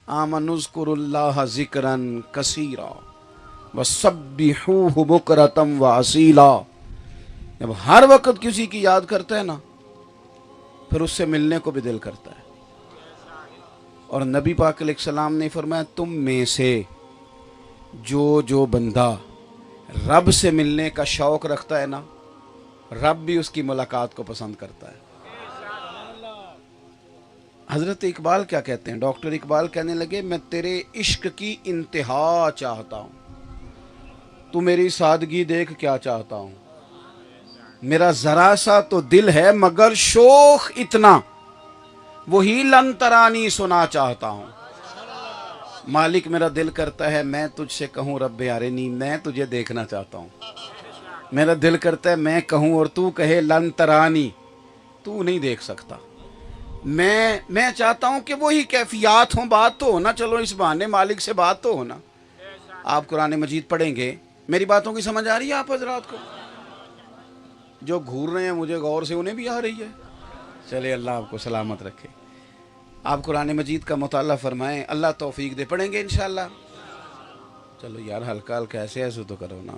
आमनुज़्कुरुल्लाह ज़िक्रन कसीरा वसब्बिहूहु बुकरतम व असीला। जब हर वक्त किसी की याद करता है ना, फिर उससे मिलने को भी दिल करता है। और नबी पाक अलैहिस्सलाम ने फरमाया, तुम में से जो बंदा रब से मिलने का शौक़ रखता है ना, रब भी उसकी मुलाकात को पसंद करता है। हज़रत इकबाल क्या कहते हैं? डॉक्टर इकबाल कहने लगे, मैं तेरे इश्क की इंतहा चाहता हूँ, तू मेरी सादगी देख क्या चाहता हूँ। मेरा ज़रा सा तो दिल है मगर शोख इतना, वही लंतरानी सुना चाहता हूँ। मालिक मेरा दिल करता है मैं तुझसे कहूँ रब्बे आरिनी, मैं तुझे देखना चाहता हूँ। मेरा दिल करता है मैं कहूँ और तू कहे लंतरानी, तू नहीं देख सकता। मैं चाहता हूँ कि वही कैफियत हो, बात तो होना, चलो इस बहाने मालिक से बात तो होना। आप कुरान मजीद पढ़ेंगे, मेरी बातों की समझ आ रही है आप हजरात को? जो घूर रहे हैं मुझे गौर से, उन्हें भी आ रही है? चले अल्लाह आपको सलामत रखे। आप कुरान मजीद का मुताला फरमाएं, अल्लाह तौफीक दे। पढ़ेंगे इंशाअल्लाह। चलो यार हल्का हल्का ऐसे तो करो ना,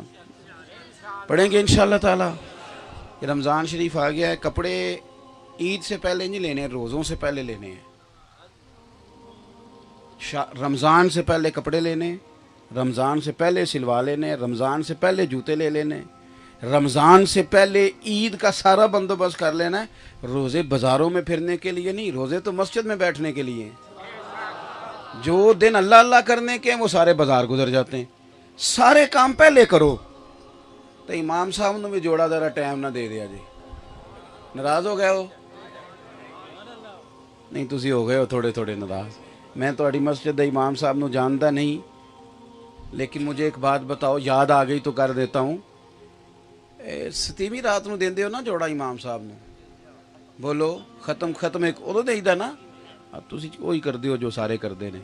पढ़ेंगे इंशाअल्लाह ताला। रमज़ान शरीफ आ गया है, कपड़े ईद से पहले नहीं लेने, रोज़ों से पहले लेने हैं। रमज़ान से पहले कपड़े लेने, रमज़ान से पहले सिलवा लेने, रमज़ान से पहले जूते ले लेने, रमज़ान से पहले ईद का सारा बंदोबस्त कर लेना है। रोज़े बाज़ारों में फिरने के लिए नहीं, रोज़े तो मस्जिद में बैठने के लिए। जो दिन अल्लाह अल्लाह करने के हैं वो सारे बाज़ार गुजर जाते हैं। सारे काम पहले करो। तो इमाम साहब ने भी जोड़ा जरा टाइम ना दे दिया जी, नाराज़ हो गए हो? नहीं, तुसी हो गए हो थोड़े थोड़े नाराज़। मैं तो मस्जिद इमाम साहब नू जानता नहीं, लेकिन मुझे एक बात बताओ, याद आ गई तो कर देता हूँ। सतीवी रात नू देंदे हो ना जोड़ा इमाम साहब नू? बोलो खत्म एक उदों देईदा ना? तुसी वही करदे हो जो सारे करते हैं।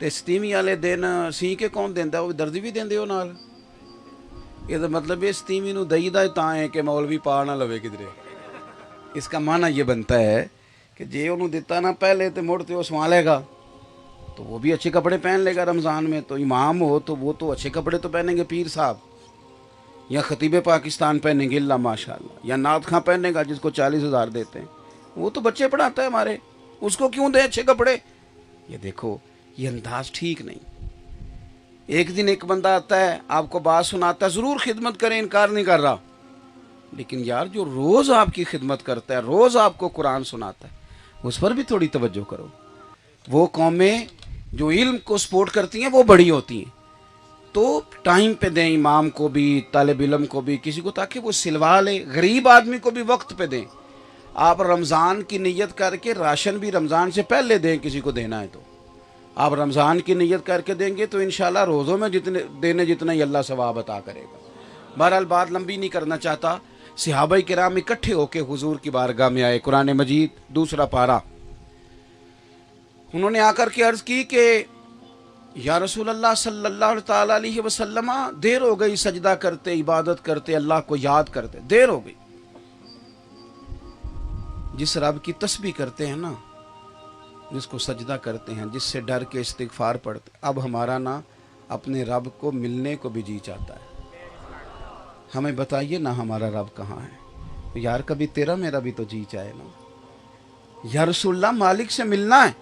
तो सतीवी वाले दिन सी के कौन देंदा? वो दर्जी भी देंदे हो नाल? ये मतलब ये सतीवी नू दईदा तां है कि मौलवी पा ना लवे किधरे। इसका माना ये बनता है कि जे उन्होंने दिता ना पहले तो मुड़ तो सवा लेगा, तो वो भी अच्छे कपड़े पहन लेगा रमज़ान में। तो इमाम हो तो वो तो अच्छे कपड़े तो पहनेंगे, पीर साहब या खतीब पाकिस्तान पहनेंगे अल्लाह माशाल्लाह, या नात खां पहनेगा जिसको 40,000 देते हैं, वो तो बच्चे पढ़ाता है हमारे, उसको क्यों दे अच्छे कपड़े? ये देखो, ये अंदाज ठीक नहीं। एक दिन एक बंदा आता है, आपको बात सुनाता है, ज़रूर खिदमत करें, इनकार नहीं कर रहा, लेकिन यार जो रोज़ आपकी खिदमत करता है, रोज़ आपको कुरान सुनाता है, उस पर भी थोड़ी तवज्जो करो। वो कौमें जो इल्म को सपोर्ट करती हैं वो बड़ी होती हैं, तो टाइम पे दें इमाम को भी, तालिब इल्म को भी, किसी को, ताकि वो सिलवा ले। गरीब आदमी को भी वक्त पे दें। आप रमज़ान की नीयत करके राशन भी रमज़ान से पहले दें, किसी को देना है तो आप रमज़ान की नीयत करके देंगे तो इंशाल्लाह रोज़ों में जितने देने जितना ही अल्लाह सवाब अता करेगा। बहरहाल बात लंबी नहीं करना चाहता। सहाबा किराम इकट्ठे होकर हुजूर की बारगाह में आए। कुरान मजीद दूसरा पारा, उन्होंने आकर के अर्ज़ की कि या रसूल अल्लाह सल्लल्लाहु ताला अलैहि वसल्लम, देर हो गई सजदा करते, इबादत करते, अल्लाह को याद करते, देर हो गई। जिस रब की तस्बीह करते हैं ना, जिसको सजदा करते हैं, जिससे डर के इस्तिगफार पढ़ते, अब हमारा ना अपने रब को मिलने को भी जी चाहता है। हमें बताइए ना हमारा रब कहाँ है? तो यार कभी तेरा मेरा भी तो जी चाहे ना। या रसूलल्लाह, मालिक से मिलना है,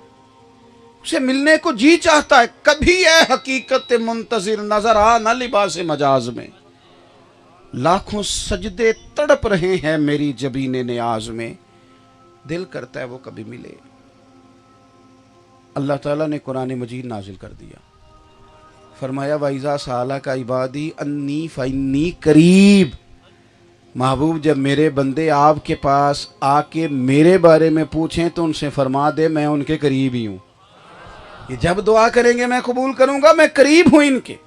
उसे मिलने को जी चाहता है। कभी है हकीकत मुंतजिर नजर आ न लिबास मजाज में, लाखों सजदे तड़प रहे हैं मेरी जबीने नियाज में। दिल करता है वो कभी मिले। अल्लाह ताला ने कुरान मजीद नाजिल कर दिया, फरमाया वाइजा साला का इबादी अन्नी फ़इन्नी करीब। महबूब, जब मेरे बंदे आपके पास आके मेरे बारे में पूछें तो उनसे फरमा दे मैं उनके करीब ही हूँ। ये जब दुआ करेंगे मैं कबूल करूँगा, मैं करीब हूँ इनके।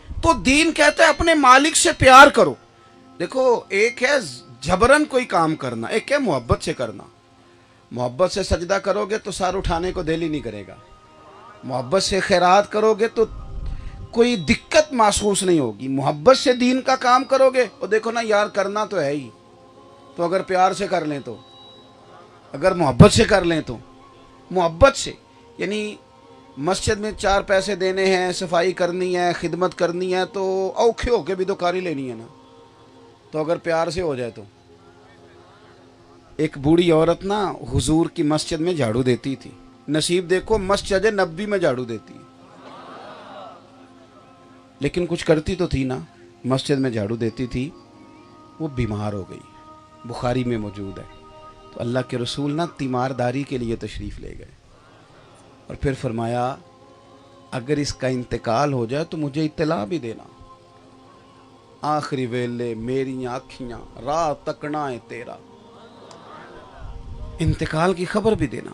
तो दीन कहता है अपने मालिक से प्यार करो। देखो, एक है जबरन कोई काम करना, एक है मोहब्बत से करना। मोहब्बत से सजदा करोगे तो सर उठाने को दिल ही नहीं करेगा। मोहब्बत से खैरात करोगे तो कोई दिक्कत महसूस नहीं होगी। मोहब्बत से दीन का काम करोगे, और देखो ना यार करना तो है ही, तो अगर प्यार से कर लें तो, अगर मोहब्बत से कर लें तो, मोहब्बत से यानी مسجد میں 4 پیسے دینے ہیں، صفائی کرنی ہے، خدمت کرنی ہے، تو اوکھے ہو کے بھی تو کاری لینی ہے نا. تو اگر پیار سے ہو جائے تو. ایک بوڑھی عورت نا حضور کی مسجد میں جھاڑو دیتی تھی. نصیب دیکھو مسجد نبوی میں جھاڑو دیتی ہے، لیکن کچھ کرتی تو تھی نا. مسجد میں جھاڑو دیتی تھی، وہ بیمار ہو گئی، بخاری میں موجود ہے. تو اللہ کے رسول نا تیمارداری کے لیے تشریف لے گئے اور پھر فرمایا اگر اس کا انتقال ہو جائے تو مجھے اطلاع بھی دینا. آخری ویلے میری آنکھیاں راہ تکنا ہے تیرا، انتقال کی خبر بھی دینا.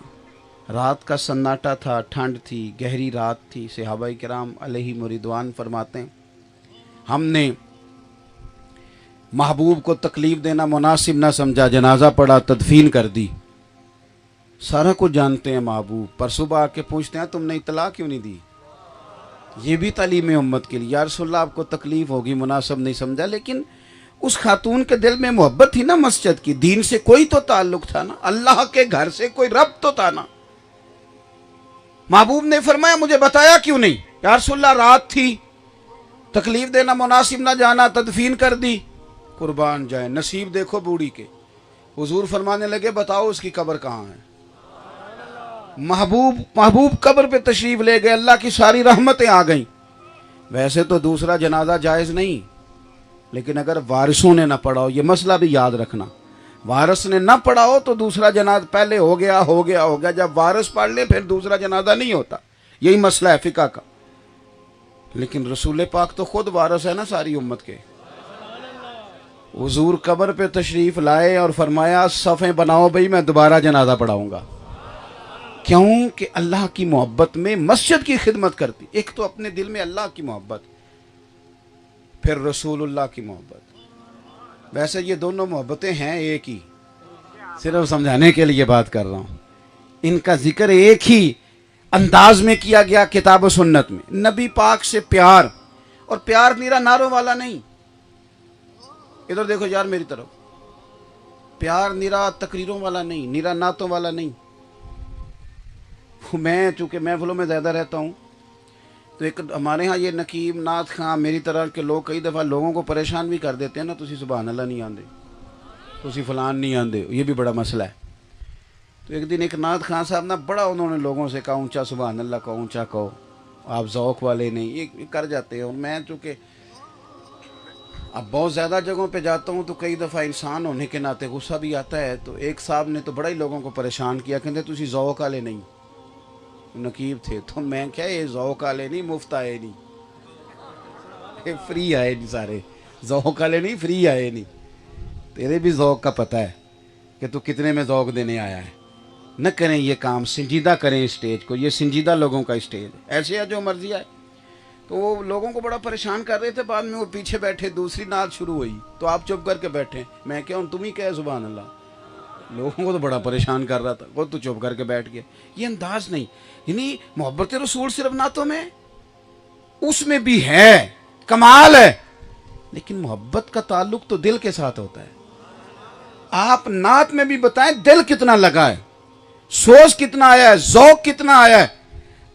رات کا سناٹا تھا، ٹھنڈ تھی، گہری رات تھی. صحابہ کرام علیہ رضوان فرماتے ہیں ہم نے محبوب کو تکلیف دینا مناسب نہ سمجھا، جنازہ پڑا، تدفین کر دی. سارا کچھ جانتے ہیں محبوب، پر صبح آ کے پوچھتے ہیں تم نے اطلاع کیوں نہیں دی. یہ بھی تعلیم امت کے لیے. یا رسول اللہ آپ کو تکلیف ہوگی، مناسب نہیں سمجھا، لیکن اس خاتون کے دل میں محبت تھی نا مسجد کی، دین سے کوئی تو تعلق تھا نا، اللہ کے گھر سے کوئی ربط تو تھا نا. محبوب نے فرمایا مجھے بتایا کیوں نہیں. یا رسول اللہ رات تھی، تکلیف دینا مناسب نہ جانا، تدفین کر دی. قربان جائے، نصیب دیکھو بوڑھی کے. حضور فرمانے لگے بتاؤ اس کی قبر کہاں ہے. محبوب قبر پہ تشریف لے گئے، اللہ کی ساری رحمتیں آ گئیں. ویسے تو دوسرا جنازہ جائز نہیں، لیکن اگر وارثوں نے نہ پڑھا ہو، یہ مسئلہ بھی یاد رکھنا، وارث نے نہ پڑھا ہو تو دوسرا جنازہ پہلے ہو گیا، جب وارث پڑھ لے پھر دوسرا جنازہ نہیں ہوتا. یہی مسئلہ ہے فقہ کا. لیکن رسول پاک تو خود وارث ہے نا ساری امت کے. حضور قبر پہ تشریف لائے اور فرمایا صفیں بناؤ بھئی میں دوبارہ جنازہ پڑھاؤں گا. کیوں کہ اللہ کی محبت میں مسجد کی خدمت کرتی. ایک تو اپنے دل میں اللہ کی محبت، پھر رسول اللہ کی محبت. ویسے یہ دونوں محبتیں ہیں ایک ہی، صرف سمجھانے کے لیے بات کر رہا ہوں. ان کا ذکر ایک ہی انداز میں کیا گیا کتاب و سنت میں. نبی پاک سے پیار، اور پیار نیرا نعروں والا نہیں. ادھر دیکھو یار میری طرف. پیار نیرا تقریروں والا نہیں، نیرا نعتوں والا نہیں. میں چونکہ محفلوں میں زیادہ رہتا ہوں تو ایک ہمارے ہاں یہ نقیب نعت خاں میری طرح کے لوگ کئی دفعہ لوگوں کو پریشان بھی کر دیتے ہیں نا. تسی سبحان اللہ نہیں آندے، تسی فلان نہیں آندے، یہ بھی بڑا مسئلہ ہے. تو ایک دن ایک نعت خان صاحب نا بڑا انہوں نے لوگوں سے کہا اونچا سبحان اللہ کا اونچا کہو، آپ ذوق والے نہیں، یہ کر جاتے ہیں. اور میں چونکہ اب بہت زیادہ جگہوں پہ جاتا ہوں تو کئی دفعہ انسان ہونے کے ناطے غصہ بھی آتا ہے. تو ایک صاحب نے تو بڑا ہی لوگوں کو پریشان کیا، کہتے تسی ذوق والے نہیں. نقیب تھے. تو میں کیا یہ ذوق والے نہیں، مفت آئے نہیں، فری آئے نہیں. سارے ذوق والے نہیں، فری آئے نہیں. تیرے بھی ذوق کا پتہ ہے کہ تو کتنے میں ذوق دینے آیا ہے. نہ کریں یہ کام، سنجیدہ کریں اسٹیج کو. یہ سنجیدہ لوگوں کا اسٹیج ہے، ایسے ہے جو مرضی آئے. تو وہ لوگوں کو بڑا پریشان کر رہے تھے. بعد میں وہ پیچھے بیٹھے، دوسری نعت شروع ہوئی تو آپ چپ کر کے بیٹھے. میں کیا تم ہی کہے سبحان اللہ. لوگوں کو تو بڑا پریشان کر رہا تھا، وہ تو چپ کر کے بیٹھ گیا. یہ انداز نہیں. یعنی محبت رسول صرف نعتوں میں، اس میں بھی ہے، کمال ہے، لیکن محبت کا تعلق تو دل کے ساتھ ہوتا ہے. آپ نعت میں بھی بتائیں دل کتنا لگا ہے، سوز کتنا آیا ہے، ذوق کتنا آیا ہے.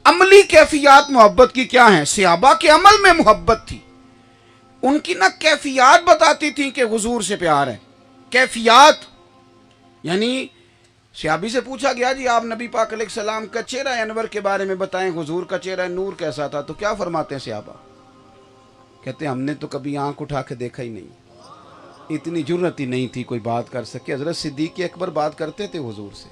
عملی کیفیات محبت کی کیا ہیں؟ صحابہ کے عمل میں محبت تھی. ان کی نہ کیفیات بتاتی تھی کہ حضور سے پیار ہے. کیفیات یعنی صحابی سے پوچھا گیا جی آپ نبی پاک علیہ السلام کا چہرہ انور کے بارے میں بتائیں، حضور کا چہرہ نور کیسا تھا. تو کیا فرماتے ہیں صحابہ؟ کہتے ہیں ہم نے تو کبھی آنکھ اٹھا کے دیکھا ہی نہیں، اتنی جرت ہی نہیں تھی کوئی بات کر سکے. حضرت صدیق اکبر بات کرتے تھے حضور سے.